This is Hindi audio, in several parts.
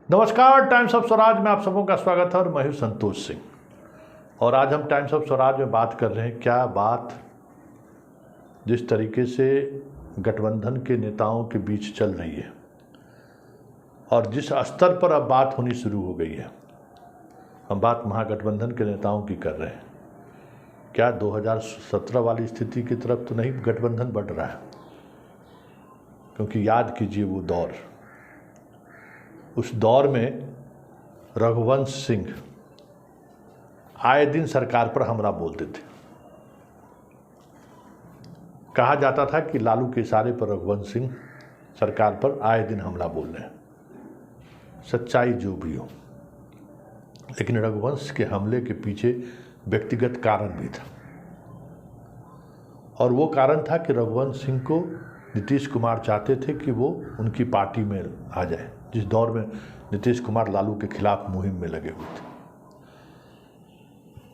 नमस्कार, टाइम्स ऑफ स्वराज में आप सबों का स्वागत है और मैं हूं संतोष सिंह। और आज हम टाइम्स ऑफ स्वराज में बात कर रहे हैं क्या बात जिस तरीके से गठबंधन के नेताओं के बीच चल रही है और जिस स्तर पर अब बात होनी शुरू हो गई है, हम बात महागठबंधन के नेताओं की कर रहे हैं। क्या 2017 वाली स्थिति की तरफ तो नहीं गठबंधन बढ़ रहा है? क्योंकि याद कीजिए वो दौर, उस दौर में रघुवंश सिंह आए दिन सरकार पर हमला बोलते थे। कहा जाता था कि लालू के इशारे पर रघुवंश सिंह सरकार पर आए दिन हमला बोल रहे हैं। सच्चाई जो भी हो, लेकिन रघुवंश के हमले के पीछे व्यक्तिगत कारण भी था, और वो कारण था कि रघुवंश सिंह को नीतीश कुमार चाहते थे कि वो उनकी पार्टी में आ जाए, जिस दौर में नीतीश कुमार लालू के खिलाफ मुहिम में लगे हुए थे।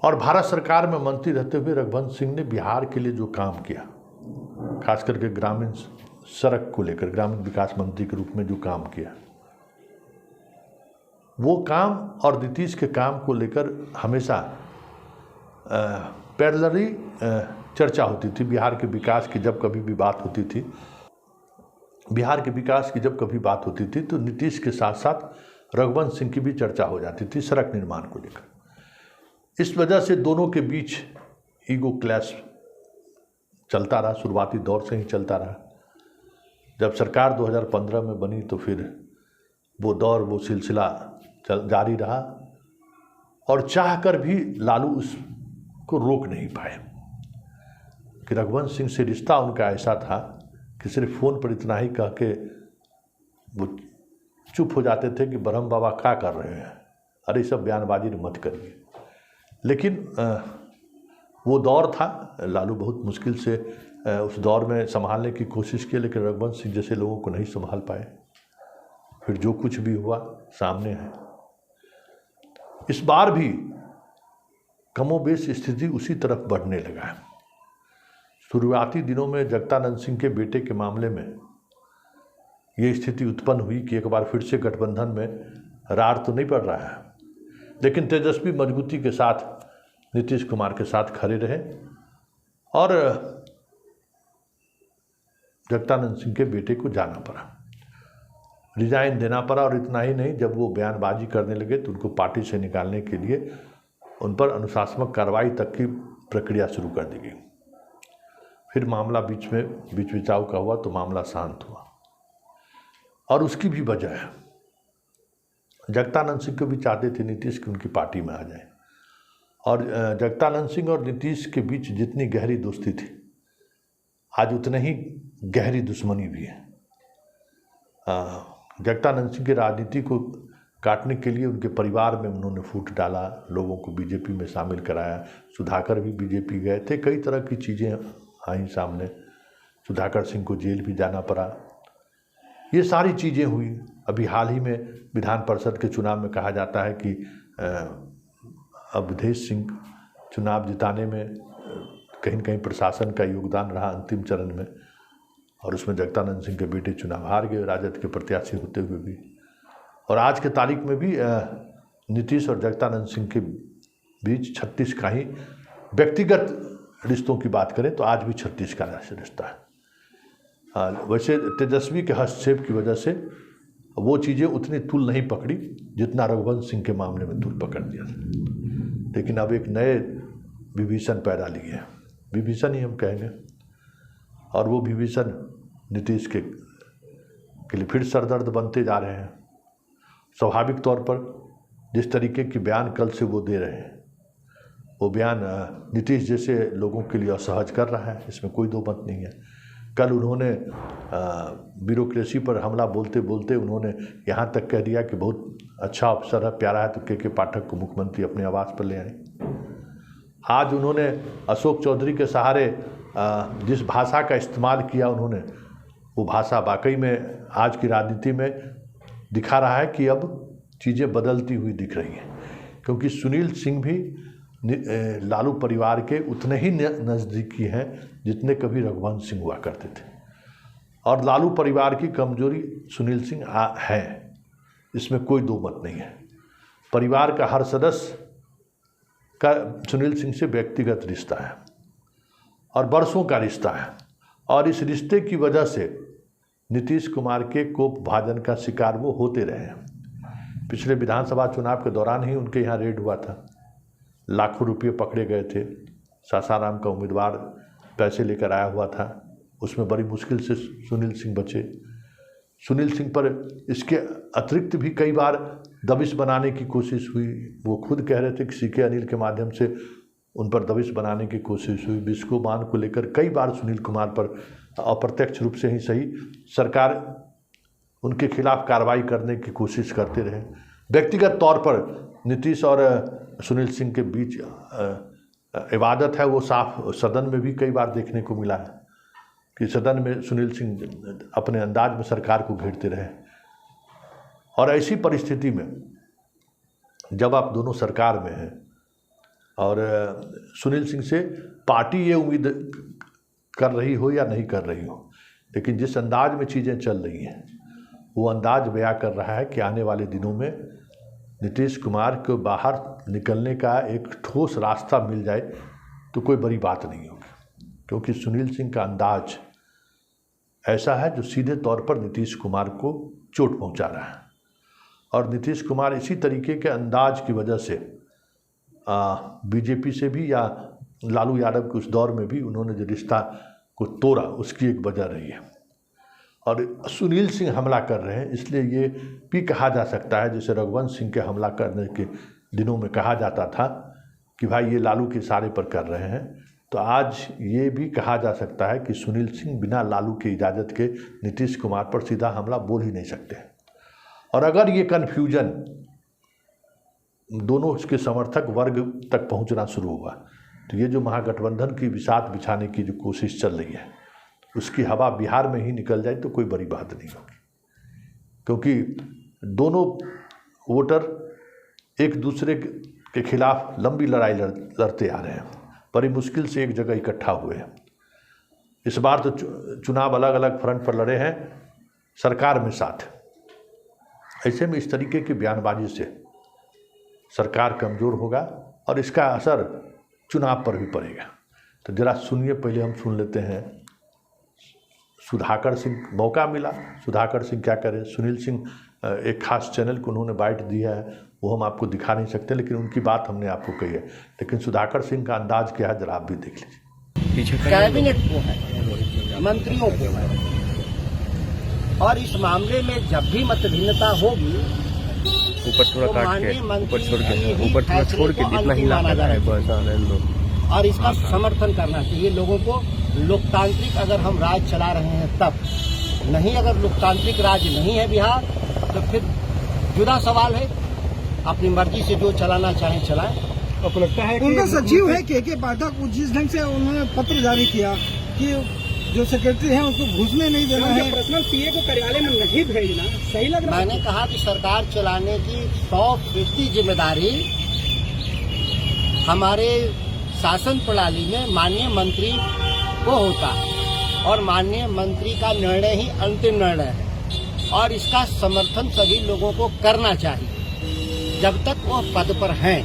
और भारत सरकार में मंत्री रहते हुए रघुवंश सिंह ने बिहार के लिए जो काम किया, खास करके ग्रामीण सड़क को लेकर ग्रामीण विकास मंत्री के रूप में जो काम किया, वो काम और नीतीश के काम को लेकर हमेशा पैरेलली चर्चा होती थी। बिहार के विकास की जब कभी भी बात होती थी, तो नीतीश के साथ साथ रघुवंश सिंह की भी चर्चा हो जाती थी सड़क निर्माण को लेकर। इस वजह से दोनों के बीच ईगो क्लैश चलता रहा, शुरुआती दौर से ही चलता रहा। जब सरकार 2015 में बनी तो फिर वो दौर, वो सिलसिला जारी रहा, और चाहकर भी लालू उसको रोक नहीं पाए कि रघुवंश सिंह से रिश्ता उनका ऐसा था कि सिर्फ फ़ोन पर इतना ही कह के वो चुप हो जाते थे कि ब्रह्म बाबा क्या कर रहे हैं, अरे सब बयानबाजी मत करिए। लेकिन वो दौर था, लालू बहुत मुश्किल से उस दौर में संभालने की कोशिश की, लेकिन रघुवंश सिंह जैसे लोगों को नहीं संभाल पाए। फिर जो कुछ भी हुआ सामने है। इस बार भी कमोबेश स्थिति उसी तरफ बढ़ने लगा है। शुरुआती दिनों में जगदानंद सिंह के बेटे के मामले में ये स्थिति उत्पन्न हुई कि एक बार फिर से गठबंधन में रार तो नहीं पड़ रहा है, लेकिन तेजस्वी मजबूती के साथ नीतीश कुमार के साथ खड़े रहे और जगदानंद सिंह के बेटे को जाना पड़ा, रिजाइन देना पड़ा। और इतना ही नहीं, जब वो बयानबाजी करने लगे तो उनको पार्टी से निकालने के लिए उन पर अनुशासनात्मक कार्रवाई तक की प्रक्रिया शुरू कर दी गई। फिर मामला बीच बिचाव का हुआ तो मामला शांत हुआ, और उसकी भी वजह है, जगदानंद सिंह को भी चाहते थे नीतीश की उनकी पार्टी में आ जाए। और जगदानंद सिंह और नीतीश के बीच जितनी गहरी दोस्ती थी, आज उतनी ही गहरी दुश्मनी भी है। जगदानंद सिंह की राजनीति को काटने के लिए उनके परिवार में उन्होंने फूट डाला, लोगों को बीजेपी में शामिल कराया। सुधाकर भी बीजेपी गए थे, कई तरह की चीज़ें आई सामने। सुधाकर सिंह को जेल भी जाना पड़ा। ये सारी चीज़ें हुई। अभी हाल ही में विधान परिषद के चुनाव में कहा जाता है कि अवधेश सिंह चुनाव जिताने में कहीं न कहीं प्रशासन का योगदान रहा अंतिम चरण में, और उसमें जगदानंद सिंह के बेटे चुनाव हार गए राजद के प्रत्याशी होते हुए भी। और आज के तारीख में भी नीतीश और जगदानंद सिंह के बीच 36 का ही व्यक्तिगत रिश्तों की बात करें तो आज भी 36 का रिश्ता है। वैसे तेजस्वी के हस्तक्षेप की वजह से वो चीज़ें उतनी तूल नहीं पकड़ी जितना रघुवंश सिंह के मामले में तूल पकड़ दिया। लेकिन अब एक नए विभीषण पैदा लिए हैं, विभीषण ही हम कहेंगे, और वो विभीषण नीतीश के लिए फिर सरदर्द बनते जा रहे हैं। स्वाभाविक तौर पर जिस तरीके की बयान कल से वो दे रहे हैं, वो बयान नीतीश जैसे लोगों के लिए असहज कर रहा है, इसमें कोई दो मत नहीं है। कल उन्होंने ब्यूरोक्रेसी पर हमला बोलते बोलते उन्होंने यहाँ तक कह दिया कि बहुत अच्छा अफसर है, प्यारा है, तो के पाठक को मुख्यमंत्री अपने आवास पर ले आए। आज उन्होंने अशोक चौधरी के सहारे जिस भाषा का इस्तेमाल किया उन्होंने, वो भाषा वाकई में आज की राजनीति में दिखा रहा है कि अब चीज़ें बदलती हुई दिख रही हैं। क्योंकि सुनील सिंह भी लालू परिवार के उतने ही नज़दीकी हैं जितने कभी रघुवंश सिंह हुआ करते थे। और लालू परिवार की कमजोरी सुनील सिंह है, इसमें कोई दो मत नहीं है। परिवार का हर सदस्य का सुनील सिंह से व्यक्तिगत रिश्ता है और बरसों का रिश्ता है, और इस रिश्ते की वजह से नीतीश कुमार के कोप भाजन का शिकार वो होते रहे हैं। पिछले विधानसभा चुनाव के दौरान ही उनके यहाँ रेड हुआ था, लाखों रुपये पकड़े गए थे, सासाराम का उम्मीदवार पैसे लेकर आया हुआ था, उसमें बड़ी मुश्किल से सुनील सिंह बचे। सुनील सिंह पर इसके अतिरिक्त भी कई बार दबिश बनाने की कोशिश हुई। वो खुद कह रहे थे कि सीके अनिल के माध्यम से उन पर दबिश बनाने की कोशिश हुई। बिस्को बांध को लेकर कई बार सुनील कुमार पर अप्रत्यक्ष रूप से ही सही सरकार उनके खिलाफ कार्रवाई करने की कोशिश करते रहे। व्यक्तिगत तौर पर नीतीश और सुनील सिंह के बीच इबादत है वो साफ सदन में भी कई बार देखने को मिला है कि सदन में सुनील सिंह अपने अंदाज में सरकार को घेरते रहे। और ऐसी परिस्थिति में जब आप दोनों सरकार में हैं और सुनील सिंह से पार्टी ये उम्मीद कर रही हो या नहीं कर रही हो, लेकिन जिस अंदाज में चीज़ें चल रही हैं वो अंदाज बयां कर रहा है कि आने वाले दिनों में नीतीश कुमार को बाहर निकलने का एक ठोस रास्ता मिल जाए तो कोई बड़ी बात नहीं होगी, क्योंकि सुनील सिंह का अंदाज ऐसा है जो सीधे तौर पर नीतीश कुमार को चोट पहुंचा रहा है। और नीतीश कुमार इसी तरीके के अंदाज की वजह से बीजेपी से भी या लालू यादव के उस दौर में भी उन्होंने जो रिश्ता को तोड़ा उसकी एक वजह रही है। और सुनील सिंह हमला कर रहे हैं इसलिए ये भी कहा जा सकता है, जैसे रघुवंश सिंह के हमला करने के दिनों में कहा जाता था कि भाई ये लालू के इशारे पर कर रहे हैं, तो आज ये भी कहा जा सकता है कि सुनील सिंह बिना लालू की इजाज़त के नीतीश कुमार पर सीधा हमला बोल ही नहीं सकते। और अगर ये कन्फ्यूजन दोनों उसके समर्थक वर्ग तक पहुंचना शुरू हुआ तो ये जो महागठबंधन की बिसात बिछाने की जो कोशिश चल रही है उसकी हवा बिहार में ही निकल जाए तो कोई बड़ी बात नहीं होगी, क्योंकि दोनों वोटर एक दूसरे के खिलाफ लंबी लड़ाई लड़ते आ रहे हैं, बड़ी मुश्किल से एक जगह इकट्ठा हुए हैं। इस बार तो चुनाव अलग अलग फ्रंट पर लड़े हैं सरकार में साथ। ऐसे में इस तरीके की बयानबाजी से सरकार कमज़ोर होगा और इसका असर चुनाव पर भी पड़ेगा। तो जरा सुनिए, पहले हम सुन लेते हैं सुधाकर सिंह, मौका मिला सुधाकर सिंह क्या करें। सुनील सिंह एक खास चैनल को उन्होंने बाइट दिया है, वो हम आपको दिखा नहीं सकते, लेकिन उनकी बात हमने आपको कही है। लेकिन सुधाकर सिंह का अंदाज क्या है जरा आप भी देख लीजिए। कैबिनेट को है, मंत्रियों को है, और इस मामले में जब भी मतभिन्नता होगी ऊपर थोड़ा काट के ऊपर थोड़ा छोड़ के जितना ही माना जा रहा है और इसका समर्थन करना चाहिए लोगों को। लोकतांत्रिक अगर हम राज चला रहे हैं तब, नहीं अगर लोकतांत्रिक राज नहीं है बिहार तो फिर जुदा सवाल है, अपनी मर्जी से जो चलाना चाहे चलाएं। आपको लगता है कि उनका सचिव है के पाठक, जिस ढंग से उन्होंने पत्र जारी किया कि जो सेक्रेटरी है उसको घुसने नहीं देना है, पर्सनल पीए को कार्यालय में नहीं भेजना, सही लग रहा है? मैंने कहा कि सरकार चलाने की 100% जिम्मेदारी हमारे शासन प्रणाली में माननीय मंत्री को होता है और माननीय मंत्री का निर्णय ही अंतिम निर्णय है और इसका समर्थन सभी लोगों को करना चाहिए जब तक वो पद पर हैं।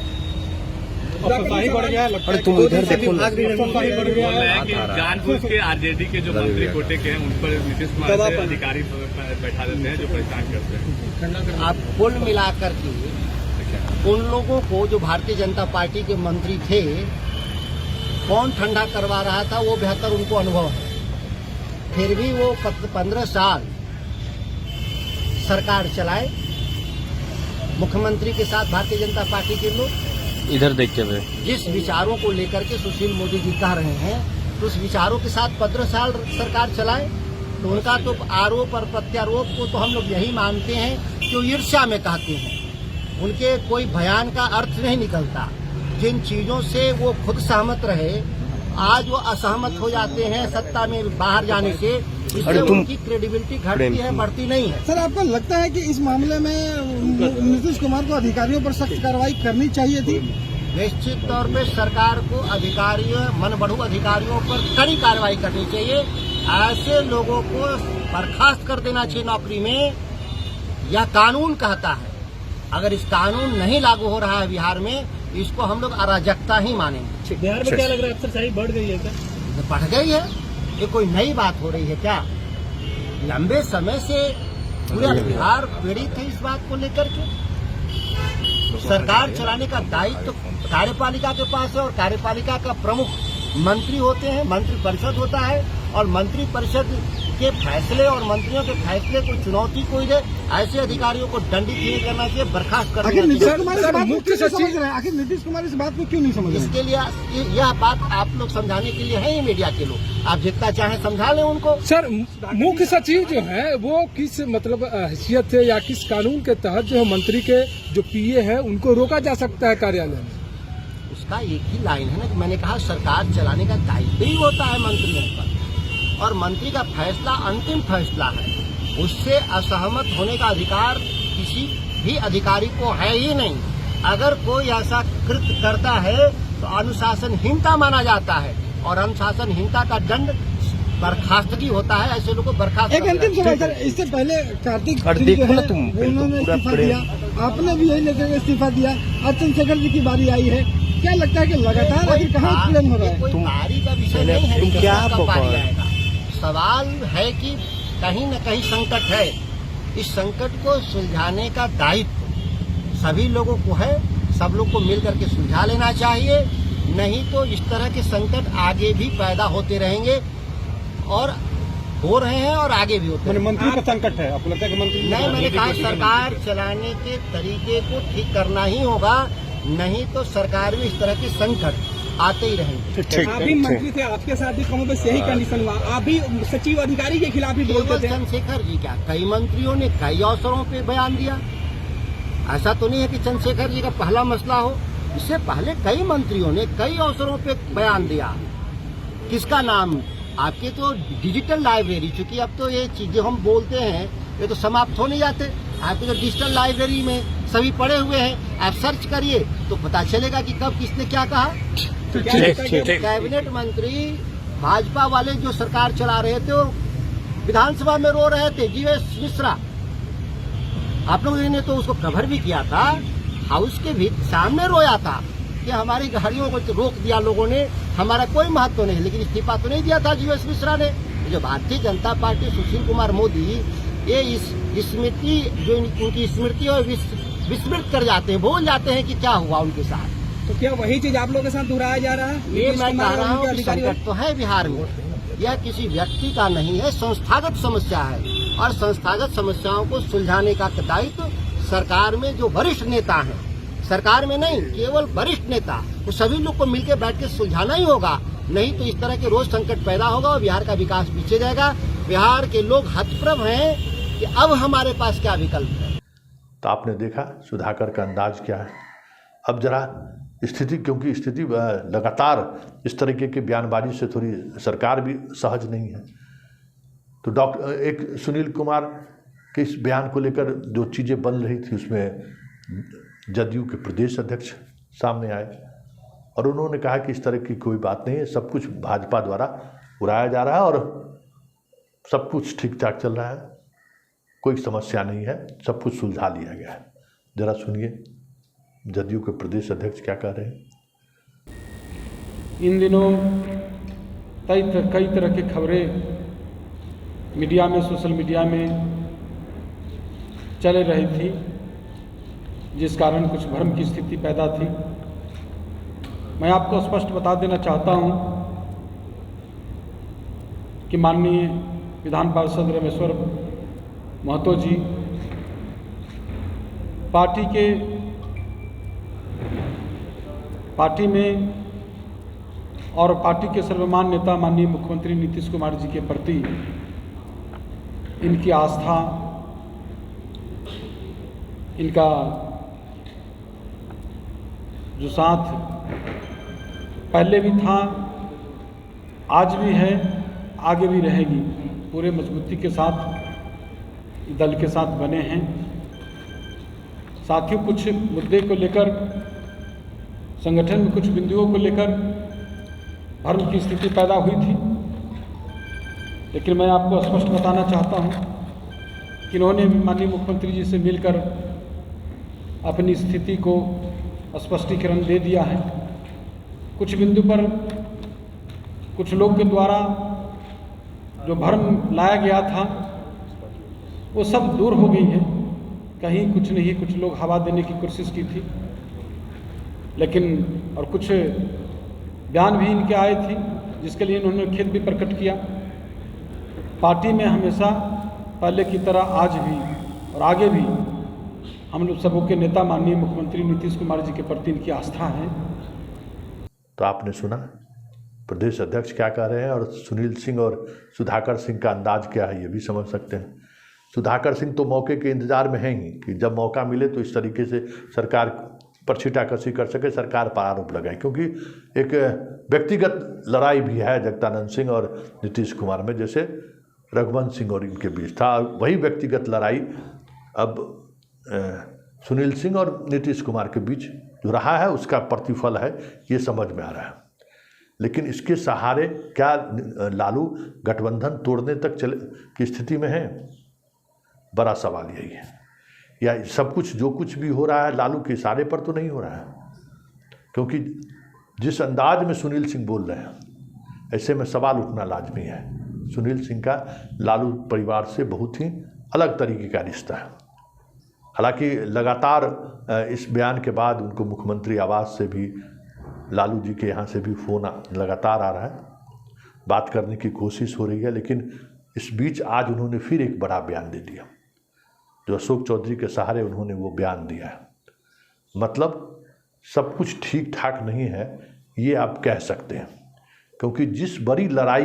बढ़ गया, अरे तुम इधर देखो ना, जानबूझ के आरजेडी के जो मंत्री कोटे के हैं उन पर नीतीश कुमार से अधिकारी बैठा देते हैं जो परेशान करते हैं। आप कुल मिलाकर के उन लोगों को जो भारतीय जनता पार्टी के मंत्री थे कौन ठंडा करवा रहा था वो बेहतर उनको अनुभव है। फिर भी वो 15 साल सरकार चलाए, मुख्यमंत्री के साथ भारतीय जनता पार्टी के लोग इधर देख के जिस विचारों को लेकर के सुशील मोदी जी कह रहे हैं तो उस विचारों के साथ 15 साल सरकार चलाए, तो उनका तो आरोप और प्रत्यारोप को तो हम लोग यही मानते हैं जो ईर्ष्या में कहते हैं। उनके कोई बयान का अर्थ नहीं निकलता। जिन चीजों से वो खुद सहमत रहे आज वो असहमत हो जाते हैं सत्ता में बाहर जाने से, इससे उनकी क्रेडिबिलिटी घटती है, बढ़ती नहीं है। सर, आपको लगता है कि इस मामले में नीतीश कुमार को अधिकारियों पर सख्त कार्रवाई करनी चाहिए थी? निश्चित तौर पे सरकार को अधिकारियों, मनबढ़ू अधिकारियों पर कड़ी कार्रवाई करनी चाहिए। ऐसे लोगों को बर्खास्त कर देना चाहिए नौकरी में, यह कानून कहता है। अगर इस कानून नहीं लागू हो रहा है बिहार में, इसको हम लोग अराजकता ही मानेंगे। बिहार में क्या लग रहा है अफसरशाही बढ़ गई है क्या? बढ़ गई है, ये कोई नई बात हो रही है क्या? लंबे समय से पूरा बिहार पीड़ित है इस बात को लेकर के। सरकार चलाने का दायित्व कार्यपालिका के पास है और कार्यपालिका का प्रमुख मंत्री होते हैं, मंत्री परिषद होता है और मंत्री परिषद के फैसले और मंत्रियों के फैसले को चुनौती कोई दे, ऐसे अधिकारियों को दंडित नहीं करना चाहिए, बर्खास्त करना चाहिए। आखिर नीतीश कुमार इस बात को क्यों नहीं समझ रहे? इसके लिए यह बात आप लोग समझाने के लिए है ही मीडिया के लोग, आप जितना चाहें समझा लें उनको। सर, मुख्य सचिव जो है वो किस मतलब हैसियत से या किस कानून के तहत जो मंत्री के जो पीए हैं उनको रोका जा सकता है कार्यालय में? उसका एक ही लाइन है ना कि मैंने कहा सरकार चलाने का दायित्व ही होता है मंत्रियों पर, और मंत्री का फैसला अंतिम फैसला है, उससे असहमत होने का अधिकार किसी भी अधिकारी को है ही नहीं। अगर कोई ऐसा कृत्य करता है तो अनुशासनहीनता माना जाता है और अनुशासनहीनता का दंड बर्खास्तगी होता है। ऐसे लोगों को बर्खास्त। एक अंतिम सवाल सर, इससे पहले कार्तिक उन्होंने इस्तीफा दिया, आपने भी यही लेकर इस्तीफा दिया, आज चंद्रशेखर जी की बारी आई है। क्या लगता है कि लगातार आखिर कहाँ उत्पीड़न हो रहा है? कोई बारी का विषय नहीं है कि कब बारी आएगा। सवाल है कि कहीं न कहीं संकट है, इस संकट को सुलझाने का दायित्व सभी लोगों को है, सब लोग को मिल करके सुलझा लेना चाहिए, नहीं तो इस तरह के संकट आगे भी पैदा होते रहेंगे और हो रहे हैं और आगे भी होते हैं। मंत्री का संकट है, आपको लगता है कि मंत्री? नहीं, मैंने कहा सरकार चलाने के तरीके को ठीक करना ही होगा, नहीं तो सरकार में इस तरह के संकट आते ही रहेंगे। आप भी मंत्री थे, आपके साथ भी कम बस यही कंडीशन हुआ, आप भी सचिव अधिकारी के खिलाफ ही बोलते थे। चंद्रशेखर जी क्या, कई मंत्रियों ने कई अवसरों पे बयान दिया। ऐसा तो नहीं है कि चंद्रशेखर जी का पहला मसला हो, इससे पहले कई मंत्रियों ने कई अवसरों पे बयान दिया। किसका नाम? आपके तो डिजिटल लाइब्रेरी, चूंकि अब तो ये चीजें हम बोलते हैं ये तो समाप्त हो नहीं जाते। आपके जो डिजिटल लाइब्रेरी में सभी पढ़े हुए हैं, आप सर्च करिए तो पता चलेगा कि कब किसने क्या कहा। कैबिनेट मंत्री भाजपा वाले जो सरकार चला रहे थे वो विधानसभा में रो रहे थे, जीवेश मिश्रा, आप लोगों ने तो उसको कवर भी किया था, हाउस के भी सामने रोया था कि हमारी गाड़ियों को रोक दिया लोगों ने, हमारा कोई महत्व नहीं, लेकिन इस्तीफा तो नहीं दिया था जीवेश मिश्रा ने। जो भारतीय जनता पार्टी सुशील कुमार मोदी ये इस स्मृति जो उनकी स्मृति और विस्मृत कर जाते हैं, भूल जाते हैं कि क्या हुआ उनके साथ। तो क्या वही चीज आप लोगों के साथ दोहराया जा रहा है? ये मैं कह रहा हूँ कि संकट तो है बिहार में, यह किसी व्यक्ति का नहीं है, संस्थागत समस्या है और संस्थागत समस्याओं को सुलझाने का दायित्व सरकार में जो वरिष्ठ नेता हैं, सरकार में नहीं केवल वरिष्ठ नेता, वो सभी लोग को मिलकर बैठ के सुलझाना ही होगा, नहीं तो इस तरह के रोज संकट पैदा होगा और बिहार का विकास पीछे जाएगा। बिहार के लोग हतप्रभ हैं कि अब हमारे पास क्या विकल्प है। तो आपने देखा सुधाकर का अंदाज क्या है। अब जरा स्थिति, क्योंकि स्थिति लगातार इस तरीके की बयानबाजी से थोड़ी सरकार भी सहज नहीं है, तो एक सुनील कुमार के इस बयान को लेकर जो चीज़ें बन रही थी उसमें जदयू के प्रदेश अध्यक्ष सामने आए और उन्होंने कहा कि इस तरह की कोई बात नहीं है, सब कुछ भाजपा द्वारा उड़ाया जा रहा है और सब कुछ ठीक ठाक चल रहा है, कोई समस्या नहीं है, सब कुछ सुलझा लिया गया है। जरा सुनिए जदयू के प्रदेश अध्यक्ष क्या कह रहे हैं। इन दिनों कई तरह की खबरें मीडिया में, सोशल मीडिया में चल रही थी, जिस कारण कुछ भ्रम की स्थिति पैदा थी। मैं आपको स्पष्ट बता देना चाहता हूं कि माननीय विधान पार्षद रमेश्वर महतो जी पार्टी में और पार्टी के सर्वमान्य नेता माननीय मुख्यमंत्री नीतीश कुमार जी के प्रति इनकी आस्था, इनका जो साथ पहले भी था, आज भी है, आगे भी रहेगी, पूरे मजबूती के साथ दल के साथ बने हैं। साथियों, कुछ मुद्दे को लेकर, संगठन में कुछ बिंदुओं को लेकर भ्रम की स्थिति पैदा हुई थी, लेकिन मैं आपको स्पष्ट बताना चाहता हूं कि इन्होंने माननीय मुख्यमंत्री जी से मिलकर अपनी स्थिति को स्पष्टीकरण दे दिया है। कुछ बिंदु पर कुछ लोग के द्वारा जो भ्रम लाया गया था वो सब दूर हो गई है। कहीं कुछ नहीं, कुछ लोग हवा देने की कोशिश की थी, लेकिन और कुछ बयान भी इनके आए थे जिसके लिए इन्होंने खेद भी प्रकट किया। पार्टी में हमेशा पहले की तरह आज भी और आगे भी हम लोग सबों के नेता माननीय मुख्यमंत्री नीतीश कुमार जी के प्रति इनकी आस्था है। तो आपने सुना प्रदेश अध्यक्ष क्या कह रहे हैं, और सुनील सिंह और सुधाकर सिंह का अंदाज क्या है ये भी समझ सकते हैं। सुधाकर सिंह तो मौके के इंतजार में हैं ही कि जब मौका मिले तो इस तरीके से सरकार पर छींटाकशी कर सके, सरकार पर आरोप लगाए, क्योंकि एक व्यक्तिगत लड़ाई भी है जगदानंद सिंह और नीतीश कुमार में, जैसे रघुवंश सिंह और इनके बीच था। वही व्यक्तिगत लड़ाई अब सुनील सिंह और नीतीश कुमार के बीच जो रहा है उसका प्रतिफल है, ये समझ में आ रहा है। लेकिन इसके सहारे क्या लालू गठबंधन तोड़ने तक चले की स्थिति में है? बड़ा सवाल यही है। या सब कुछ जो कुछ भी हो रहा है लालू के इशारे पर तो नहीं हो रहा है, क्योंकि जिस अंदाज में सुनील सिंह बोल रहे हैं ऐसे में सवाल उठना लाजमी है। सुनील सिंह का लालू परिवार से बहुत ही अलग तरीके का रिश्ता है। हालांकि लगातार इस बयान के बाद उनको मुख्यमंत्री आवास से भी, लालू जी के यहाँ से भी फ़ोन लगातार आ रहा है, बात करने की कोशिश हो रही है। लेकिन इस बीच आज उन्होंने फिर एक बड़ा बयान दे दिया, जो अशोक चौधरी के सहारे उन्होंने वो बयान दिया है। मतलब सब कुछ ठीक ठाक नहीं है ये आप कह सकते हैं, क्योंकि जिस बड़ी लड़ाई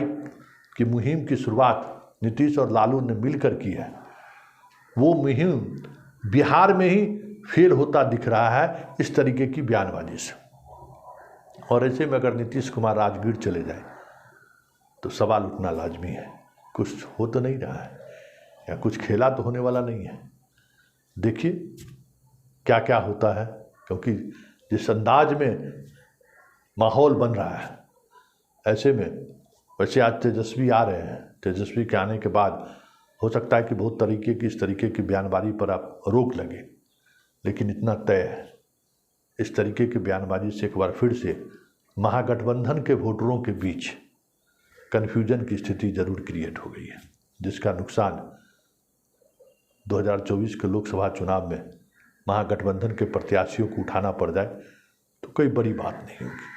की मुहिम की शुरुआत नीतीश और लालू ने मिलकर की है, वो मुहिम बिहार में ही फेल होता दिख रहा है इस तरीके की बयानबाजी से। और ऐसे में अगर नीतीश कुमार राजगीर चले जाए तो सवाल उठना लाजमी है। कुछ हो तो नहीं रहा है, या कुछ खेला तो होने वाला नहीं है। देखिए क्या क्या होता है, क्योंकि जिस अंदाज में माहौल बन रहा है, ऐसे में वैसे आज तेजस्वी आ रहे हैं, तेजस्वी के आने के बाद हो सकता है कि बहुत तरीके की इस तरीके की बयानबाजी पर आप रोक लगे, लेकिन इतना तय है इस तरीके की बयानबाजी से एक बार फिर से महागठबंधन के वोटरों के बीच कन्फ्यूजन की स्थिति जरूर क्रिएट हो गई है, जिसका नुकसान 2024 के लोकसभा चुनाव में महागठबंधन के प्रत्याशियों को उठाना पड़ जाए तो कोई बड़ी बात नहीं होगी।